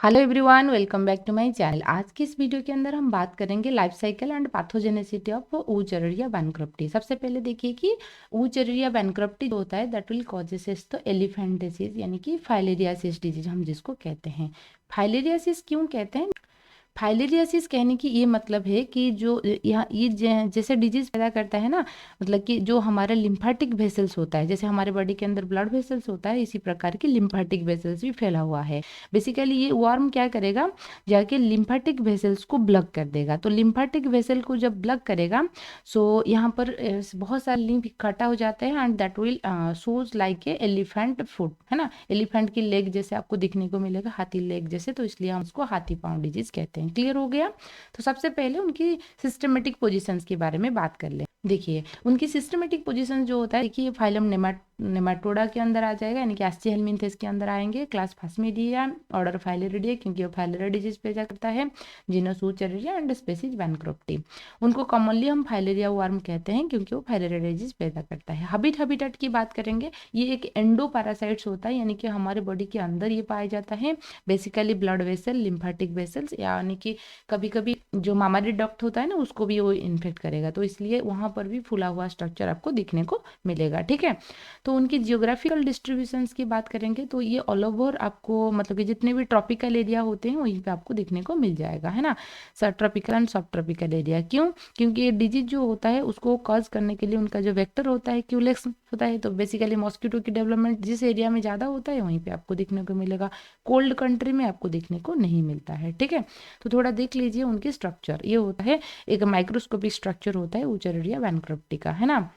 Hello everyone, welcome back to my channel. आज की इस वीडियो के अंदर हम बात करेंगे life cycle and pathogenicity of Wuchereria bancrofti. सबसे पहले देखिए कि ऊचररिया बैंक्रप्टी जो होता है दैट विल कॉजेस तो एलिफेंट डिजीज यानी कि फाइलेरियासिस डिजीज हम जिसको कहते हैं। फाइलेरियासिस क्यों कहते हैं? फाइलेरियासिस कहने की ये मतलब है कि जो यहाँ ये जैसे डिजीज पैदा करता है ना, मतलब कि जो हमारा लिम्फेटिक वेसल्स होता है, जैसे हमारे बॉडी के अंदर ब्लड वेसल्स होता है, इसी प्रकार के लिम्फेटिक वेसल्स भी फैला हुआ है। बेसिकली ये वर्म क्या करेगा, जाके लिम्फेटिक वेसल्स को ब्लॉक कर देगा। तो लिम्फेटिक वेसल को जब ब्लॉक करेगा सो यहाँ पर बहुत सारे लिम्फ इकट्ठा हो जाते हैं and that will shows like a elephant foot, है ना। एलिफेंट की लेग जैसे आपको दिखने को मिलेगा, हाथी लेग जैसे, तो इसलिए हम उसको हाथी पाँव डिजीज कहते हैं। क्लियर हो गया? तो सबसे पहले उनकी सिस्टमेटिक पोजीशंस के बारे में बात कर ले। देखिए उनकी सिस्टमेटिक पोजीशन जो होता है, देखिए फाइलम नेमाटोडा के अंदर आ जाएगा, यानी कि एस्चिहेलमिन्थेस के अंदर आएंगे। क्लास फास्मिडिया, ऑर्डर फाइलेरिडिया क्योंकि वो फाइलेरिया डिजीज पैदा करता है। Genus Wuchereria and species bancrofti. उनको कॉमनली हम फाइलेरिया वर्म कहते हैं क्योंकि वो फाइलेरिया डिजीज पैदा करता है। हैबिटेट की बात करेंगे, ये एक एंडो पैरासाइट्स होता है, यानी कि हमारे बॉडी के अंदर ये पाया जाता है। Basically blood vessel, lymphatic vessels, यानी कि कभी कभी जो मामारी डक्ट होता है ना उसको भी वो इन्फेक्ट करेगा, तो इसलिए वहां पर भी फूला हुआ स्ट्रक्चर आपको दिखने को मिलेगा। ठीक है, तो उनकी जियोग्राफिकल डिस्ट्रीब्यूशंस की बात करेंगे तो ये ऑल ओवर आपको, मतलब कि जितने भी ट्रॉपिकल एरिया होते हैं वहीं पे आपको दिखने को मिल जाएगा, है ना। सब ट्रॉपिकल एंड सब ट्रॉपिकल एरिया। क्यों? क्योंकि ये डिजीज जो होता है उसको कॉज करने के लिए उनका जो वेक्टर होता है क्यूलेक्स होता है। तो बेसिकली मॉस्किटो की डेवलपमेंट जिस एरिया में ज़्यादा होता है वहीं पे आपको दिखने को मिलेगा, कोल्ड कंट्री में आपको देखने को नहीं मिलता है। ठीक है, तो थोड़ा देख लीजिए उनकी स्ट्रक्चर। ये होता है एक माइक्रोस्कोपिक स्ट्रक्चर होता है ऊचररिया बैंक्रप्टी का, है ना।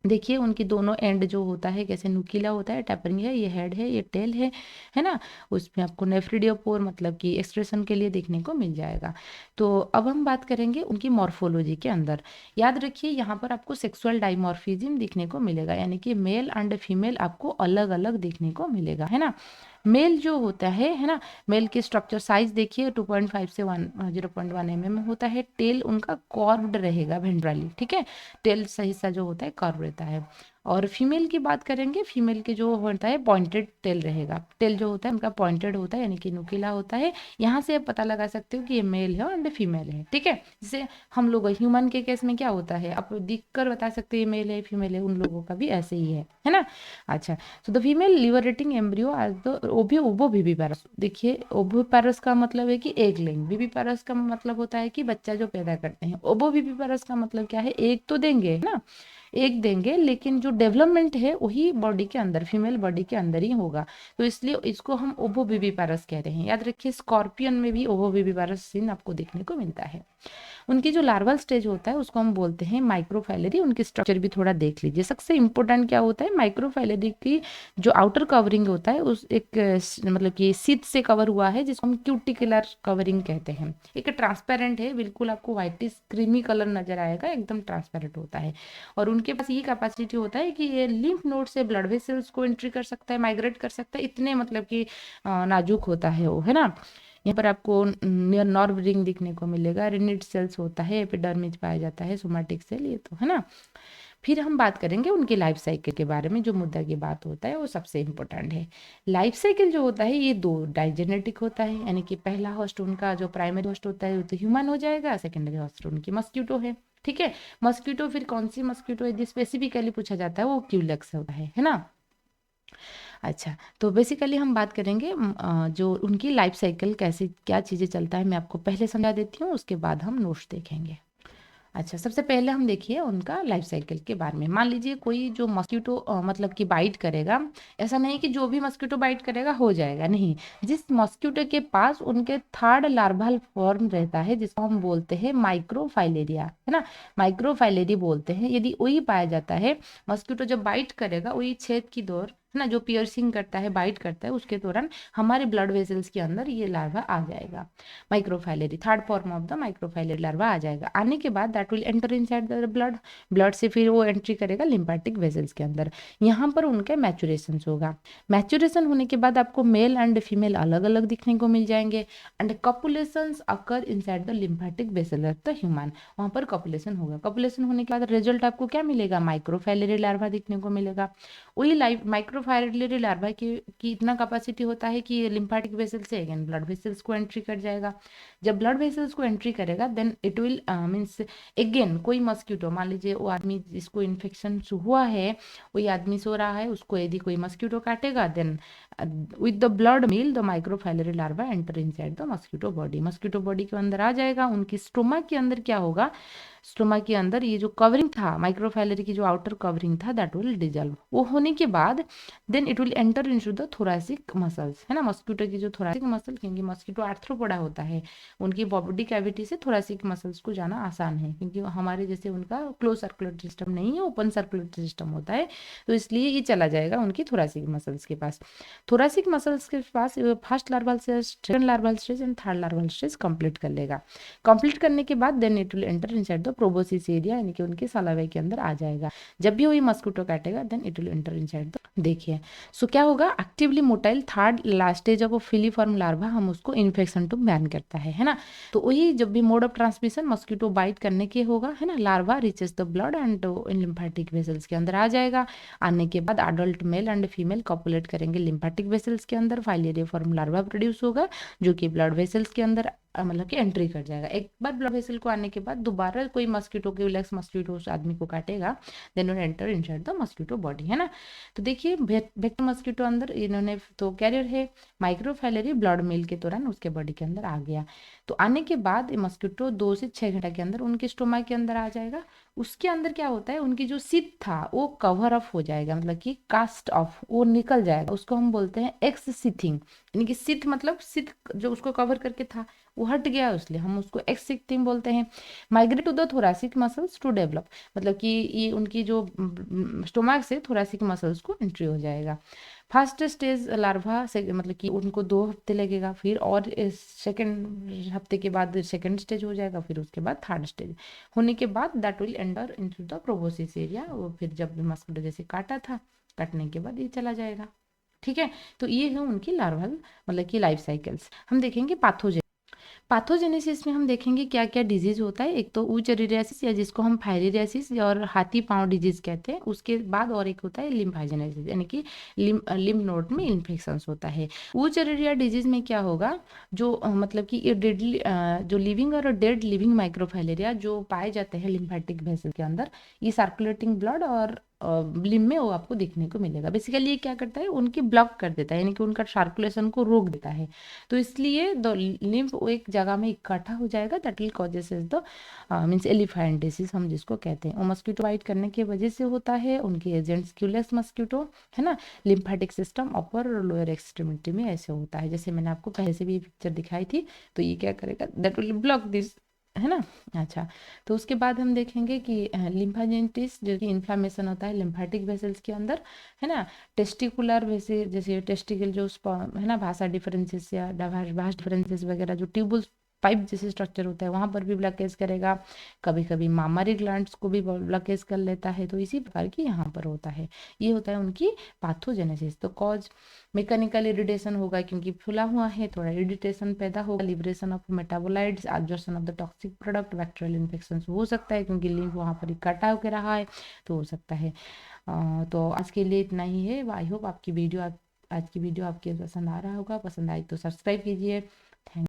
देखिए उनकी दोनों एंड जो होता है कैसे नुकीला होता है, टैपरिंग है, ये हेड है, ये टेल है ना। उसमें आपको नेफ्रिडियोपोर मतलब कि एक्सप्रेशन के लिए देखने को मिल जाएगा। तो अब हम बात करेंगे उनकी मॉर्फोलॉजी के अंदर। याद रखिए यहाँ पर आपको सेक्सुअल डाइमॉर्फिज्म देखने को मिलेगा, यानी कि मेल एंड फीमेल आपको अलग अलग देखने को मिलेगा, है ना। मेल जो होता है ना, मेल की स्ट्रक्चर साइज देखिए 2.5 से 0.1 mm होता है। टेल उनका कॉर्व्ड रहेगा वेंट्रली, ठीक है। टेल का हिस्सा जो होता है कर्व रहता है। और फीमेल की बात करेंगे, फीमेल के जो होता है पॉइंटेड टेल रहेगा। टेल जो होता है उनका पॉइंटेड होता है, यानी कि नुकीला होता है। यहाँ से आप पता लगा सकते हो कि ये मेल है और फीमेल है, ठीक है। जैसे हम लोग ह्यूमन के केस में क्या होता है, आप दिख कर बता सकते हैं मेल है फीमेल है, उन लोगों का भी ऐसे ही है ना। अच्छा, so the female liberating embryo as the ovoviviparous. देखिए ओविविपारस का मतलब है कि एक लिंग, विविपारस का मतलब होता है कि बच्चा जो पैदा करते हैं। ओविविपारस का मतलब क्या है, एक तो देंगे, है ना, एक देंगे, लेकिन जो डेवलपमेंट है वही बॉडी के अंदर, फीमेल बॉडी के अंदर ही होगा। तो इसलिए इसको हम ओवोविविपारस कह रहे हैं। याद रखिए स्कॉर्पियन में भी ओवोविविपारस सीन आपको देखने को मिलता है। उनकी जो लार्वल स्टेज होता है उसको हम बोलते हैं माइक्रोफाइलरी। उनकी स्ट्रक्चर भी थोड़ा देख लीजिए। सबसे इंपॉर्टेंट क्या होता है, माइक्रोफाइलरी की जो आउटर कवरिंग होता है उस एक मतलब कि शीट से कवर हुआ है, जिसको हम क्यूटिकुलर कवरिंग कहते हैं। एक ट्रांसपेरेंट है, बिल्कुल आपको व्हाइटिश क्रीमी कलर नजर आएगा, एकदम ट्रांसपेरेंट होता है। और उनके पास ये कैपेसिटी होता है कि ये लिम्फ नोड से ब्लड वेसल्स को एंट्री कर सकता है, माइग्रेट कर सकता है, इतने मतलब कि नाजुक होता है वो, है ना। यहाँ पर आपको नर्व रिंग दिखने को मिलेगा, रिनिड सेल्स होता है, एपिडर्मिस पाया जाता है, सोमैटिक सेल, ये तो है ना। फिर हम बात करेंगे उनकी लाइफ साइकिल के बारे में। जो मुद्दा की बात होता है वो सबसे इंपॉर्टेंट है। लाइफ साइकिल जो होता है ये दो डाइजेनेटिक होता है, यानी कि पहला होस्ट उनका जो प्राइमरी होस्ट होता है वो तो ह्यूमन हो जाएगा, सेकेंडरी होस्ट उनकी मस्क्यूटो है, ठीक है। मस्क्यूटो फिर कौन सी मस्क्यूटो है जो स्पेसिफिकली पूछा जाता है वो क्यूलेक्स होता है ना। अच्छा, तो बेसिकली हम बात करेंगे जो उनकी लाइफ साइकिल कैसे क्या चीज़ें चलता है, मैं आपको पहले समझा देती हूँ, उसके बाद हम नोट्स देखेंगे। अच्छा, सबसे पहले हम देखिए उनका लाइफ साइकिल के बारे में। मान लीजिए कोई जो मस्कीटो मतलब कि बाइट करेगा, ऐसा नहीं कि जो भी मस्कीटो बाइट करेगा हो जाएगा, नहीं। जिस मस्कीटो के पास उनके थर्ड लार्वल फॉर्म रहता है जिसको हम बोलते हैं माइक्रोफाइलेरिया, है ना, माइक्रोफाइलेरी बोलते हैं। यदि वही पाया जाता है, मस्कीटो जब बाइट करेगा वही छेद की दौर, है ना, जो पियर्सिंग करता है, बाइट करता है, उसके दौरान हमारे ब्लड वेसल्स के अंदर ये लार्वा आ जाएगा। Microfilariae third form of the microfilariae larva आ जाएगा। आने के बाद that will enter inside the blood, blood से फिर वो एंट्री करेगा लिम्फेटिक वेसल्स के अंदर। यहाँ पर उनका मैचुरेशन होगा। मैचुरेशन होने के बाद आपको मेल एंड फीमेल अलग अलग दिखने को मिल जाएंगे and copulations occur inside the lymphatic vessel of the human. वहाँ पर कपुलेशन होगा। कपुलेशन होने के बाद रिजल्ट आपको क्या मिलेगा, माइक्रोफाइलेरी लार्वा दिखने को मिलेगा। वही लाइफ माइक्रोफाइलेरी माइक्रोफाइलरी लार्वा की इतना कैपेसिटी होता है कि लिम्फेटिक वेसल से अगेन ब्लड वेसल्स को एंट्री कर जाएगा। जब ब्लड वेसल्स को एंट्री करेगा then it will means again कोई मस्क्यूटो, मान लीजिए वो आदमी जिसको इन्फेक्शन हुआ है, वही आदमी सो रहा है, उसको यदि कोई मस्क्यूटो काटेगा then with the blood meal the microfilariae larva enter inside the mosquito body. Mosquito body के अंदर आ जाएगा। उनकी स्टोमक के अंदर क्या होगा, स्टोमा के अंदर ये जो कवरिंग था माइक्रोफाइलरी की, जो आउटर कवरिंग था, दैट विल डिजल्व। वो होने के बाद then it will enter into the thoracic muscles, है ना। मस्क्यूटो की जो थोरैसिक मसल, क्योंकि मस्क्यूटो आर्थ्रोपोडा होता है, उनकी बॉडी कैविटी से थोरैसिक मसल्स को जाना आसान है, क्योंकि हमारे जैसे उनका क्लोज सर्कुलेटरी सिस्टम नहीं है, ओपन सर्कुलेटरी सिस्टम होता है, तो इसलिए ये चला जाएगा उनकी थोरैसिक मसल्स के पास। थोरैसिक मसल्स के पास first larval stage, second larval stage and third larval stage complete कर लेगा। कंप्लीट करने के बाद then it will enter inside the proboscis area, यानी कि उनके सलावे के अंदर आ जाएगा। जब भी वही मस्क्यूटो काटेगा then it will enter inside the, देखिए सो क्या होगा, actively motile third last stage of filiform larva, हम उसको इन्फेक्शन टू बैन करता है ना। तो वही जब भी mode of transmission mosquito bite करने के होगा, है ना, larva reaches the blood and in lymphatic vessels के अंदर आ जाएगा। आने के बाद adult male and female copulate करेंगे लिम्फेटिक वेसल्स के अंदर, फाइलेरियफॉर्म लार्वा प्रोड्यूस होगा जो कि ब्लड वेसल्स के अंदर मतलब कि एंट्री कर जाएगा। एक बार ब्लड वेसल को आने के बाद दोबारा कोई मस्क्यूटो के लेक्स मस्क्यूटो उस आदमी को काटेगा, then will enter inside the mosquito body, है ना। तो देखिए वेक्टर मस्क्यूटो अंदर इन्होंने तो कैरियर है, माइक्रोफाइलरी ब्लड मील के दौरान उसके बॉडी के अंदर आ गया। तो आने के बाद मस्क्यूटो 2 से 6 घंटे के अंदर उनके स्टोमा के अंदर आ जाएगा। उसके अंदर क्या होता है, उनकी जो सिथ था वो कवर अप हो जाएगा, मतलब कि कास्ट ऑफ, वो निकल जाएगा, उसको हम बोलते हैं एक्स सिथिंग, यानी कि सिथ मतलब सिथ जो उसको कवर करके था वो हट गया, इसलिए हम उसको एक्स सिथिंग बोलते हैं। Migrate to the thoracic muscles to develop, मतलब कि ये उनकी जो स्टोमक से थोरैसिक मसल्स को एंट्री हो जाएगा। फर्स्ट स्टेज लार्वा से मतलब कि उनको 2 हफ्ते लगेगा, फिर और सेकेंड हफ्ते के बाद सेकेंड स्टेज हो जाएगा, फिर उसके बाद थर्ड स्टेज होने के बाद that will enter into the proboscis area. वो फिर जब मस्कुलर जैसे काटा था, काटने के बाद ये चला जाएगा। ठीक है, तो ये है उनकी लार्वल मतलब कि लाइफ साइकिल्स। हम देखेंगे पाथोजेन। पाथोजेनेसिस में हम देखेंगे क्या क्या डिजीज होता है। एक तो ऊचरियासिस या जिसको हम फाइरियासिस और हाथी पांव डिजीज कहते हैं, उसके बाद और एक होता है लिम्फाइजेनेसिस, यानी कि लिम्फ नोड में इन्फेक्शन होता है। ऊचरिया डिजीज में क्या होगा, जो मतलब कि ये डेडली जो लिविंग और डेड लिविंग माइक्रोफाइलेरिया जो पाए जाते हैं लिम्फेटिक वेसल के अंदर, ये सर्कुलेटिंग ब्लड और लिम्फ में वो आपको देखने को मिलेगा। बेसिकली ये क्या करता है, उनकी ब्लॉक कर देता है, यानी कि उनका सर्कुलेशन को रोक देता है। तो इसलिए द लिम्फ एक जगह में इकट्ठा हो जाएगा, that will causes the means elephantiasis हम जिसको कहते हैं। वो मस्क्यूटो बाइट करने की वजह से होता है, उनके एजेंट्स क्यूलेक्स मस्क्यूटो, है ना। लिम्फेटिक सिस्टम अपर और लोअर एक्सट्रीमिटी में ऐसे होता है, जैसे मैंने आपको पहले से भी पिक्चर दिखाई थी। तो ये क्या करेगा, दैट विल ब्लॉक दिस, है ना। अच्छा, तो उसके बाद हम देखेंगे कि लिम्फाजेंटिस जो कि इन्फ्लामेशन होता है लिम्फेटिक वेसल्स के अंदर, है ना। टेस्टिकुलर वैसे जैसे टेस्टिकल जो है ना, भाषा डिफरेंसेस या भाष डिफरेंसेस वगैरह, जो ट्यूबुल पाइप जैसे स्ट्रक्चर होता है वहां पर भी ब्लॉकेज करेगा। कभी कभी मामारी ग्लैंड्स को भी ब्लॉकेज कर लेता है, तो इसी प्रकार की यहाँ पर होता है। ये होता है उनकी पाथोजेनेसिस। तो कॉज मैकेनिकल इरिटेशन होगा, क्योंकि फुला हुआ है, थोड़ा इरिटेशन पैदा होगा, liberation of metabolites, absorption of the toxic product, bacterial infection हो सकता है, क्योंकि लिम्फ वहाँ पर इकट्ठा होकर रहा है, तो हो सकता है। तो आज के लिए इतना ही है। आई होप आपकी वीडियो आज की वीडियो आपके पसंद आ रहा होगा। पसंद आई तो सब्सक्राइब कीजिए,